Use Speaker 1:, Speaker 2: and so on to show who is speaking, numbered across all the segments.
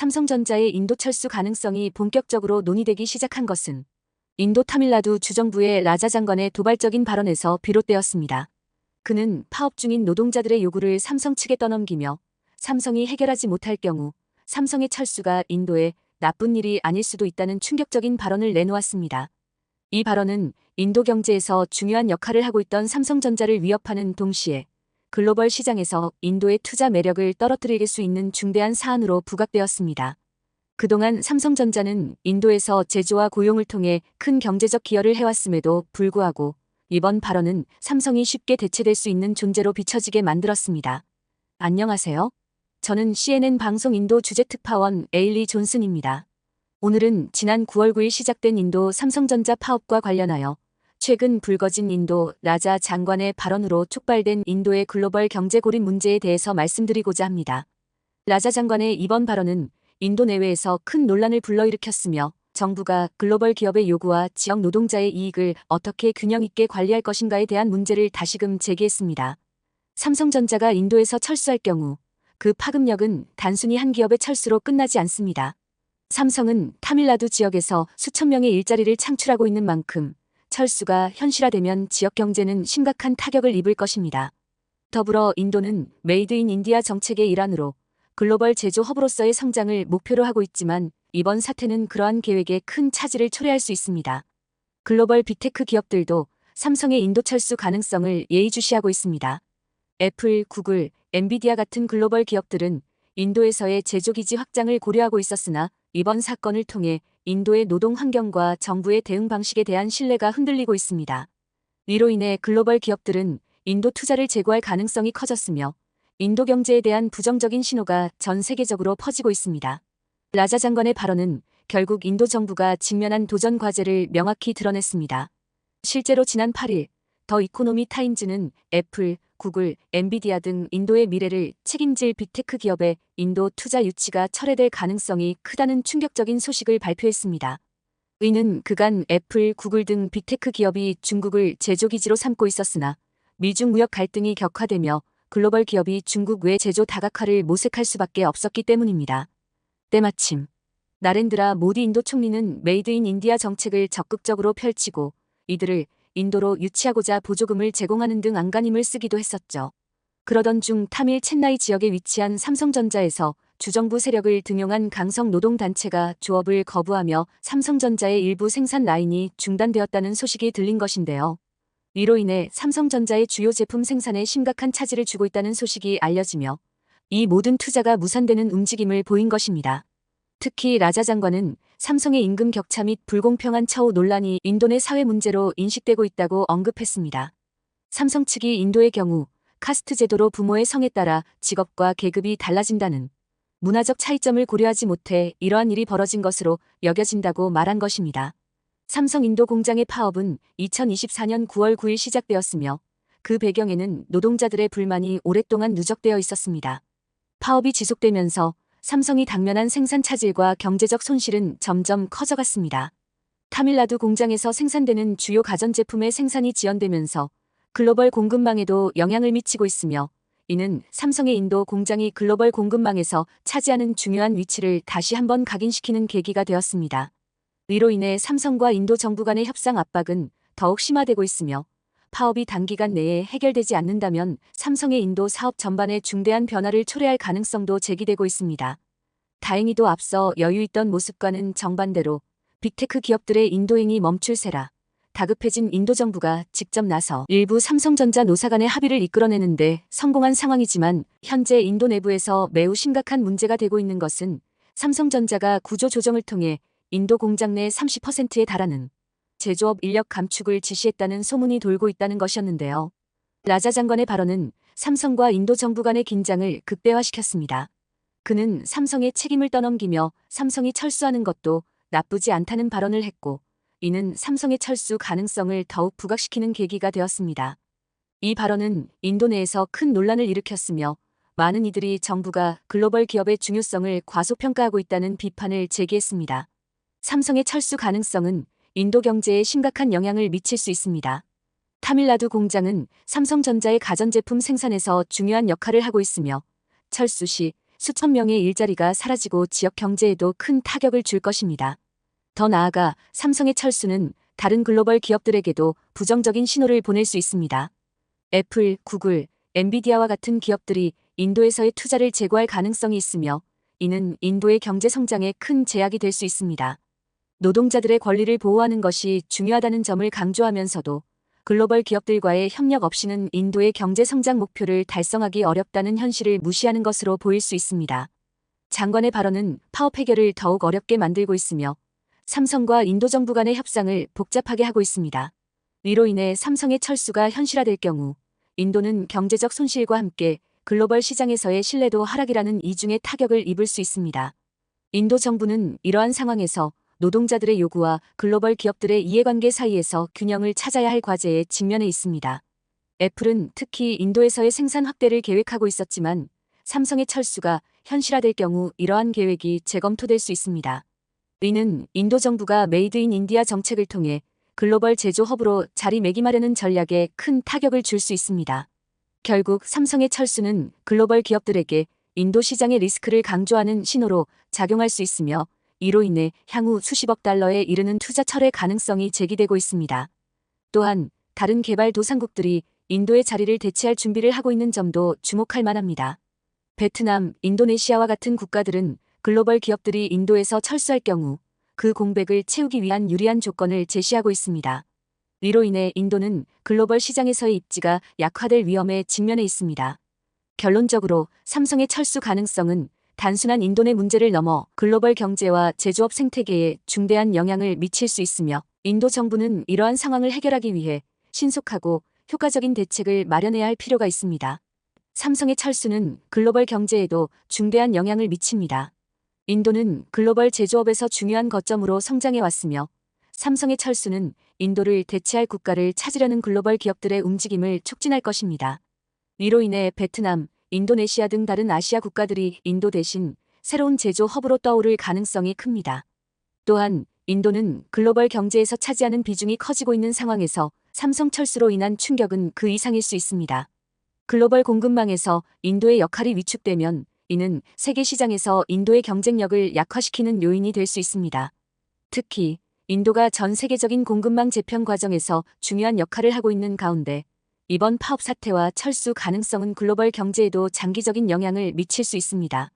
Speaker 1: 삼성전자의 인도 철수 가능성이 본격적으로 논의되기 시작한 것은 인도 타밀나두 주정부의 라자 장관의 도발적인 발언에서 비롯되었습니다. 그는 파업 중인 노동자들의 요구를 삼성 측에 떠넘기며 삼성이 해결하지 못할 경우 삼성의 철수가 인도에 나쁜 일이 아닐 수도 있다는 충격적인 발언을 내놓았습니다. 이 발언은 인도 경제에서 중요한 역할을 하고 있던 삼성전자를 위협하는 동시에 글로벌 시장에서 인도의 투자 매력을 떨어뜨릴 수 있는 중대한 사안으로 부각되었습니다. 그동안 삼성전자는 인도에서 제조와 고용을 통해 큰 경제적 기여를 해왔음에도 불구하고 이번 발언은 삼성이 쉽게 대체될 수 있는 존재로 비춰지게 만들었습니다. 안녕하세요. 저는 CNN 방송 인도 주재특파원 에일리 존슨입니다. 오늘은 지난 9월 9일 시작된 인도 삼성전자 파업과 관련하여 최근 불거진 인도 라자 장관의 발언으로 촉발된 인도의 글로벌 경제 고립 문제에 대해서 말씀드리고자 합니다. 라자 장관의 이번 발언은 인도 내외에서 큰 논란을 불러일으켰으며 정부가 글로벌 기업의 요구와 지역 노동자의 이익을 어떻게 균형 있게 관리할 것인가에 대한 문제를 다시금 제기했습니다. 삼성전자가 인도에서 철수할 경우 그 파급력은 단순히 한 기업의 철수로 끝나지 않습니다. 삼성은 타밀나두 지역에서 수천 명의 일자리를 창출하고 있는 만큼 철수가 현실화되면 지역 경제는 심각한 타격을 입을 것입니다. 더불어 인도는 메이드 인 인디아 정책의 일환으로 글로벌 제조 허브로서의 성장을 목표로 하고 있지만 이번 사태는 그러한 계획에 큰 차질을 초래할 수 있습니다. 글로벌 빅테크 기업들도 삼성의 인도 철수 가능성을 예의주시하고 있습니다. 애플, 구글, 엔비디아 같은 글로벌 기업들은 인도에서의 제조기지 확장을 고려하고 있었으나 이번 사건을 통해 인도의 노동 환경과 정부의 대응 방식에 대한 신뢰가 흔들리고 있습니다. 이로 인해 글로벌 기업들은 인도 투자를 제고할 가능성이 커졌으며 인도 경제에 대한 부정적인 신호가 전 세계적으로 퍼지고 있습니다. 라자 장관의 발언은 결국 인도 정부가 직면한 도전 과제를 명확히 드러냈습니다. 실제로 지난 8일 더 이코노미 타임즈는 애플, 구글, 엔비디아 등 인도의 미래를 책임질 빅테크 기업의 인도 투자 유치가 철회될 가능성이 크다는 충격적인 소식을 발표했습니다. 이는 그간 애플, 구글 등 빅테크 기업이 중국을 제조기지로 삼고 있었으나 미중 무역 갈등이 격화되며 글로벌 기업이 중국 외 제조 다각화를 모색할 수밖에 없었기 때문입니다. 때마침 나렌드라 모디 인도 총리는 메이드 인 인디아 정책을 적극적으로 펼치고 이들을 인도로 유치하고자 보조금을 제공하는 등 안간힘을 쓰기도 했었죠. 그러던 중 타밀 첸나이 지역에 위치한 삼성전자에서 주정부 세력을 등용한 강성 노동단체가 조업을 거부하며 삼성전자의 일부 생산 라인이 중단되었다는 소식이 들린 것인데요. 이로 인해 삼성전자의 주요 제품 생산에 심각한 차질을 주고 있다는 소식이 알려지며 이 모든 투자가 무산되는 움직임을 보인 것입니다. 특히 라자 장관은 삼성의 임금 격차 및 불공평한 처우 논란이 인도 내 사회 문제로 인식되고 있다고 언급했습니다. 삼성 측이 인도의 경우 카스트 제도로 부모의 성에 따라 직업과 계급이 달라진다는 문화적 차이점을 고려하지 못해 이러한 일이 벌어진 것으로 여겨진다고 말한 것입니다. 삼성 인도 공장의 파업은 2024년 9월 9일 시작되었으며 그 배경에는 노동자들의 불만이 오랫동안 누적되어 있었습니다. 파업이 지속되면서 삼성이 당면한 생산 차질과 경제적 손실은 점점 커져갔습니다. 타밀나두 공장에서 생산되는 주요 가전제품의 생산이 지연되면서 글로벌 공급망에도 영향을 미치고 있으며 이는 삼성의 인도 공장이 글로벌 공급망에서 차지하는 중요한 위치를 다시 한번 각인시키는 계기가 되었습니다. 이로 인해 삼성과 인도 정부 간의 협상 압박은 더욱 심화되고 있으며 파업이 단기간 내에 해결되지 않는다면 삼성의 인도 사업 전반에 중대한 변화를 초래할 가능성도 제기되고 있습니다. 다행히도 앞서 여유 있던 모습과는 정반대로 빅테크 기업들의 인도행이 멈출세라 다급해진 인도 정부가 직접 나서 일부 삼성전자 노사 간의 합의를 이끌어내는데 성공한 상황이지만 현재 인도 내부에서 매우 심각한 문제가 되고 있는 것은 삼성전자가 구조 조정을 통해 인도 공장 내 30%에 달하는 제조업 인력 감축을 지시했다는 소문이 돌고 있다는 것이었는데요. 라자 장관의 발언은 삼성과 인도 정부 간의 긴장을 극대화시켰습니다. 그는 삼성의 책임을 떠넘기며 삼성이 철수하는 것도 나쁘지 않다는 발언을 했고 이는 삼성의 철수 가능성을 더욱 부각시키는 계기가 되었습니다. 이 발언은 인도 내에서 큰 논란을 일으켰으며 많은 이들이 정부가 글로벌 기업의 중요성을 과소평가하고 있다는 비판을 제기했습니다. 삼성의 철수 가능성은 인도 경제에 심각한 영향을 미칠 수 있습니다. 타밀나두 공장은 삼성전자의 가전제품 생산에서 중요한 역할을 하고 있으며 철수 시 수천 명의 일자리가 사라지고 지역 경제에도 큰 타격을 줄 것입니다. 더 나아가 삼성의 철수는 다른 글로벌 기업들에게도 부정적인 신호를 보낼 수 있습니다. 애플, 구글, 엔비디아와 같은 기업들이 인도에서의 투자를 제고할 가능성이 있으며 이는 인도의 경제 성장에 큰 제약이 될 수 있습니다. 노동자들의 권리를 보호하는 것이 중요하다는 점을 강조하면서도 글로벌 기업들과의 협력 없이는 인도의 경제 성장 목표를 달성하기 어렵다는 현실을 무시하는 것으로 보일 수 있습니다. 장관의 발언은 파업 해결을 더욱 어렵게 만들고 있으며 삼성과 인도 정부 간의 협상을 복잡하게 하고 있습니다. 이로 인해 삼성의 철수가 현실화될 경우 인도는 경제적 손실과 함께 글로벌 시장에서의 신뢰도 하락이라는 이중의 타격을 입을 수 있습니다. 인도 정부는 이러한 상황에서 노동자들의 요구와 글로벌 기업들의 이해관계 사이에서 균형을 찾아야 할 과제에 직면해 있습니다. 애플은 특히 인도에서의 생산 확대를 계획하고 있었지만 삼성의 철수가 현실화될 경우 이러한 계획이 재검토될 수 있습니다. 이는 인도 정부가 메이드 인 인디아 정책을 통해 글로벌 제조 허브로 자리매김하려는 전략에 큰 타격을 줄 수 있습니다. 결국 삼성의 철수는 글로벌 기업들에게 인도 시장의 리스크를 강조하는 신호로 작용할 수 있으며 이로 인해 향후 수십억 달러에 이르는 투자 철회 가능성이 제기되고 있습니다. 또한 다른 개발도상국들이 인도의 자리를 대체할 준비를 하고 있는 점도 주목할 만합니다. 베트남, 인도네시아와 같은 국가들은 글로벌 기업들이 인도에서 철수할 경우 그 공백을 채우기 위한 유리한 조건을 제시하고 있습니다. 이로 인해 인도는 글로벌 시장에서의 입지가 약화될 위험에 직면해 있습니다. 결론적으로 삼성의 철수 가능성은 단순한 인도 내 문제를 넘어 글로벌 경제와 제조업 생태계에 중대한 영향을 미칠 수 있으며 인도 정부는 이러한 상황을 해결하기 위해 신속하고 효과적인 대책을 마련해야 할 필요가 있습니다. 삼성의 철수는 글로벌 경제에도 중대한 영향을 미칩니다. 인도는 글로벌 제조업에서 중요한 거점으로 성장해 왔으며 삼성의 철수는 인도를 대체할 국가를 찾으려는 글로벌 기업들의 움직임을 촉진할 것입니다. 이로 인해 베트남, 인도네시아 등 다른 아시아 국가들이 인도 대신 새로운 제조 허브로 떠오를 가능성이 큽니다. 또한 인도는 글로벌 경제에서 차지하는 비중이 커지고 있는 상황에서 삼성 철수로 인한 충격은 그 이상일 수 있습니다. 글로벌 공급망에서 인도의 역할이 위축되면 이는 세계 시장에서 인도의 경쟁력을 약화시키는 요인이 될 수 있습니다. 특히 인도가 전 세계적인 공급망 재편 과정에서 중요한 역할을 하고 있는 가운데 이번 파업 사태와 철수 가능성은 글로벌 경제에도 장기적인 영향을 미칠 수 있습니다.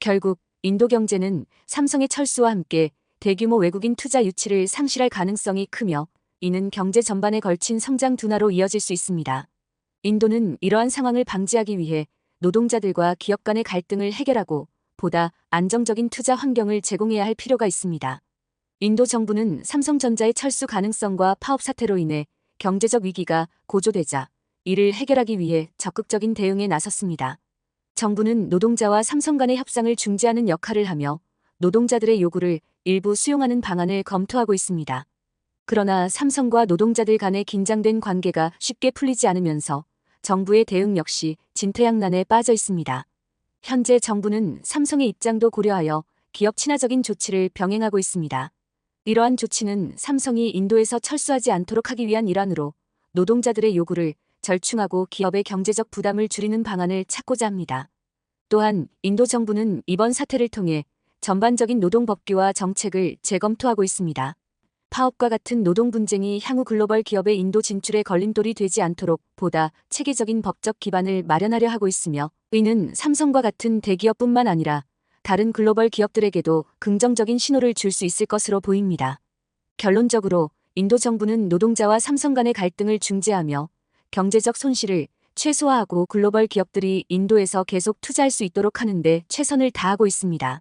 Speaker 1: 결국 인도 경제는 삼성의 철수와 함께 대규모 외국인 투자 유치를 상실할 가능성이 크며 이는 경제 전반에 걸친 성장 둔화로 이어질 수 있습니다. 인도는 이러한 상황을 방지하기 위해 노동자들과 기업 간의 갈등을 해결하고 보다 안정적인 투자 환경을 제공해야 할 필요가 있습니다. 인도 정부는 삼성전자의 철수 가능성과 파업 사태로 인해 경제적 위기가 고조되자 이를 해결하기 위해 적극적인 대응에 나섰습니다. 정부는 노동자와 삼성 간의 협상을 중재하는 역할을 하며 노동자들의 요구를 일부 수용하는 방안을 검토하고 있습니다. 그러나 삼성과 노동자들 간의 긴장된 관계가 쉽게 풀리지 않으면서 정부의 대응 역시 진퇴양난에 빠져 있습니다. 현재 정부는 삼성의 입장도 고려하여 기업 친화적인 조치를 병행하고 있습니다. 이러한 조치는 삼성이 인도에서 철수하지 않도록 하기 위한 일환으로 노동자들의 요구를 절충하고 기업의 경제적 부담을 줄이는 방안을 찾고자 합니다. 또한 인도 정부는 이번 사태를 통해 전반적인 노동법규와 정책을 재검토하고 있습니다. 파업과 같은 노동 분쟁이 향후 글로벌 기업의 인도 진출에 걸림돌이 되지 않도록 보다 체계적인 법적 기반을 마련하려 하고 있으며 이는 삼성과 같은 대기업뿐만 아니라 다른 글로벌 기업들에게도 긍정적인 신호를 줄 수 있을 것으로 보입니다. 결론적으로 인도 정부는 노동자와 삼성 간의 갈등을 중재하며 경제적 손실을 최소화하고 글로벌 기업들이 인도에서 계속 투자할 수 있도록 하는 데 최선을 다하고 있습니다.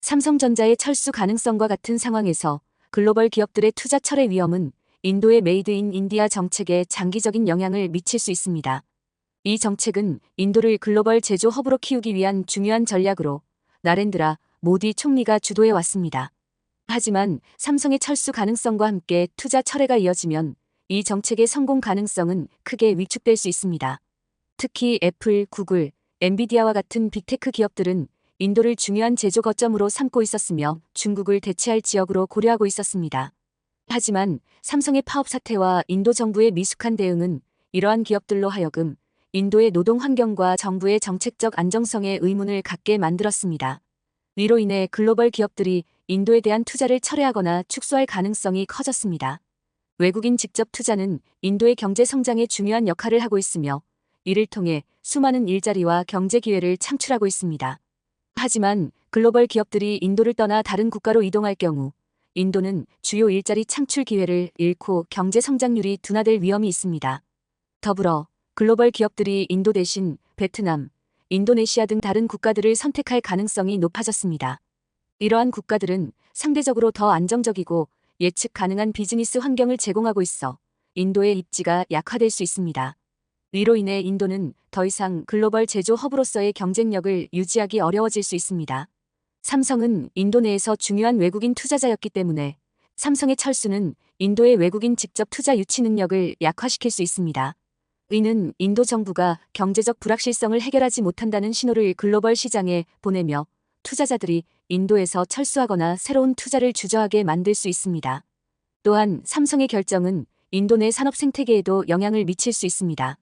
Speaker 1: 삼성전자의 철수 가능성과 같은 상황에서 글로벌 기업들의 투자 철회 위험은 인도의 메이드 인 인디아 정책에 장기적인 영향을 미칠 수 있습니다. 이 정책은 인도를 글로벌 제조 허브로 키우기 위한 중요한 전략으로 나렌드라 모디 총리가 주도해 왔습니다. 하지만 삼성의 철수 가능성과 함께 투자 철회가 이어지면 이 정책의 성공 가능성은 크게 위축될 수 있습니다. 특히 애플, 구글, 엔비디아와 같은 빅테크 기업들은 인도를 중요한 제조 거점으로 삼고 있었으며 중국을 대체할 지역으로 고려하고 있었습니다. 하지만 삼성의 파업 사태와 인도 정부의 미숙한 대응은 이러한 기업들로 하여금 인도의 노동 환경과 정부의 정책적 안정성에 의문을 갖게 만들었습니다. 이로 인해 글로벌 기업들이 인도에 대한 투자를 철회하거나 축소할 가능성이 커졌습니다. 외국인 직접 투자는 인도의 경제 성장에 중요한 역할을 하고 있으며 이를 통해 수많은 일자리와 경제 기회를 창출하고 있습니다. 하지만 글로벌 기업들이 인도를 떠나 다른 국가로 이동할 경우 인도는 주요 일자리 창출 기회를 잃고 경제 성장률이 둔화될 위험이 있습니다. 더불어 글로벌 기업들이 인도 대신 베트남, 인도네시아 등 다른 국가들을 선택할 가능성이 높아졌습니다. 이러한 국가들은 상대적으로 더 안정적이고 예측 가능한 비즈니스 환경을 제공하고 있어 인도의 입지가 약화될 수 있습니다. 이로 인해 인도는 더 이상 글로벌 제조 허브로서의 경쟁력을 유지하기 어려워질 수 있습니다. 삼성은 인도 내에서 중요한 외국인 투자자였기 때문에 삼성의 철수는 인도의 외국인 직접 투자 유치 능력을 약화시킬 수 있습니다. 이는 인도 정부가 경제적 불확실성을 해결하지 못한다는 신호를 글로벌 시장에 보내며 투자자들이 인도에서 철수하거나 새로운 투자를 주저하게 만들 수 있습니다. 또한 삼성의 결정은 인도 내 산업 생태계에도 영향을 미칠 수 있습니다.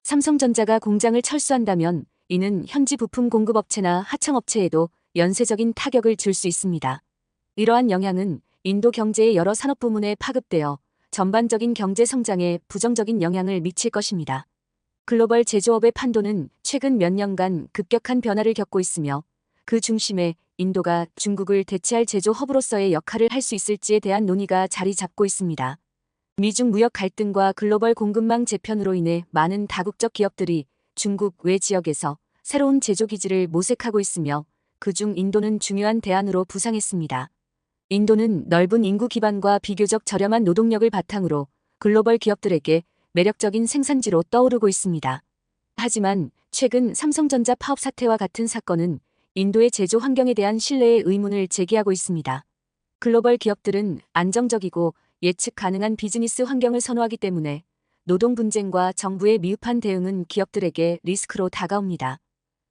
Speaker 1: 삼성전자가 공장을 철수한다면 이는 현지 부품 공급업체나 하청업체에도 연쇄적인 타격을 줄 수 있습니다. 이러한 영향은 인도 경제의 여러 산업 부문에 파급되어 전반적인 경제 성장에 부정적인 영향을 미칠 것입니다. 글로벌 제조업의 판도는 최근 몇 년간 급격한 변화를 겪고 있으며 그 중심에 인도가 중국을 대체할 제조 허브로서의 역할을 할 수 있을지에 대한 논의가 자리 잡고 있습니다. 미중 무역 갈등과 글로벌 공급망 재편으로 인해 많은 다국적 기업들이 중국 외 지역에서 새로운 제조 기지를 모색하고 있으며 그중 인도는 중요한 대안으로 부상했습니다. 인도는 넓은 인구 기반과 비교적 저렴한 노동력을 바탕으로 글로벌 기업들에게 매력적인 생산지로 떠오르고 있습니다. 하지만 최근 삼성전자 파업 사태와 같은 사건은 인도의 제조 환경에 대한 신뢰의 의문을 제기하고 있습니다. 글로벌 기업들은 안정적이고 예측 가능한 비즈니스 환경을 선호하기 때문에 노동 분쟁과 정부의 미흡한 대응은 기업들에게 리스크로 다가옵니다.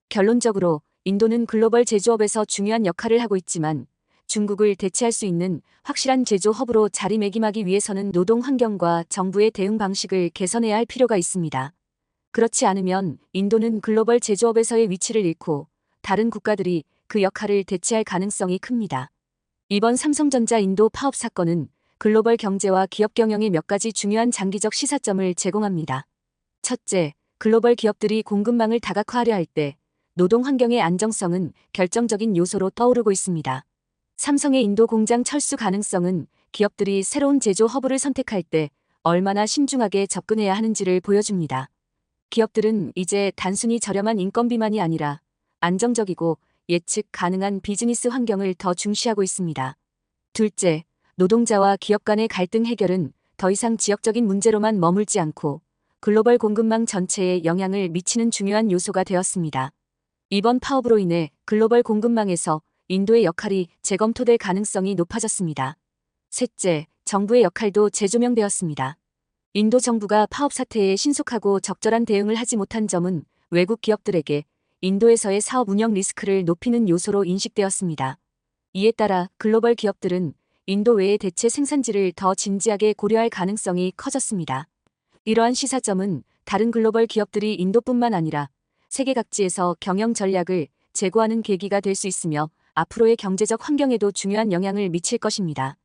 Speaker 1: 결론적으로 인도는 글로벌 제조업에서 중요한 역할을 하고 있지만 중국을 대체할 수 있는 확실한 제조 허브로 자리매김하기 위해서는 노동 환경과 정부의 대응 방식을 개선해야 할 필요가 있습니다. 그렇지 않으면 인도는 글로벌 제조업에서의 위치를 잃고 다른 국가들이 그 역할을 대체할 가능성이 큽니다. 이번 삼성전자 인도 파업 사건은 글로벌 경제와 기업 경영의 몇 가지 중요한 장기적 시사점을 제공합니다. 첫째, 글로벌 기업들이 공급망을 다각화하려 할 때 노동 환경의 안정성은 결정적인 요소로 떠오르고 있습니다. 삼성의 인도 공장 철수 가능성은 기업들이 새로운 제조 허브를 선택할 때 얼마나 신중하게 접근해야 하는지를 보여줍니다. 기업들은 이제 단순히 저렴한 인건비만이 아니라 안정적이고 예측 가능한 비즈니스 환경을 더 중시하고 있습니다. 둘째, 노동자와 기업 간의 갈등 해결은 더 이상 지역적인 문제로만 머물지 않고 글로벌 공급망 전체에 영향을 미치는 중요한 요소가 되었습니다. 이번 파업으로 인해 글로벌 공급망에서 인도의 역할이 재검토될 가능성이 높아졌습니다. 셋째, 정부의 역할도 재조명되었습니다. 인도 정부가 파업 사태에 신속하고 적절한 대응을 하지 못한 점은 외국 기업들에게 인도에서의 사업 운영 리스크를 높이는 요소로 인식되었습니다. 이에 따라 글로벌 기업들은 인도 외의 대체 생산지를 더 진지하게 고려할 가능성이 커졌습니다. 이러한 시사점은 다른 글로벌 기업들이 인도뿐만 아니라 세계 각지에서 경영 전략을 재고하는 계기가 될 수 있으며 앞으로의 경제적 환경에도 중요한 영향을 미칠 것입니다.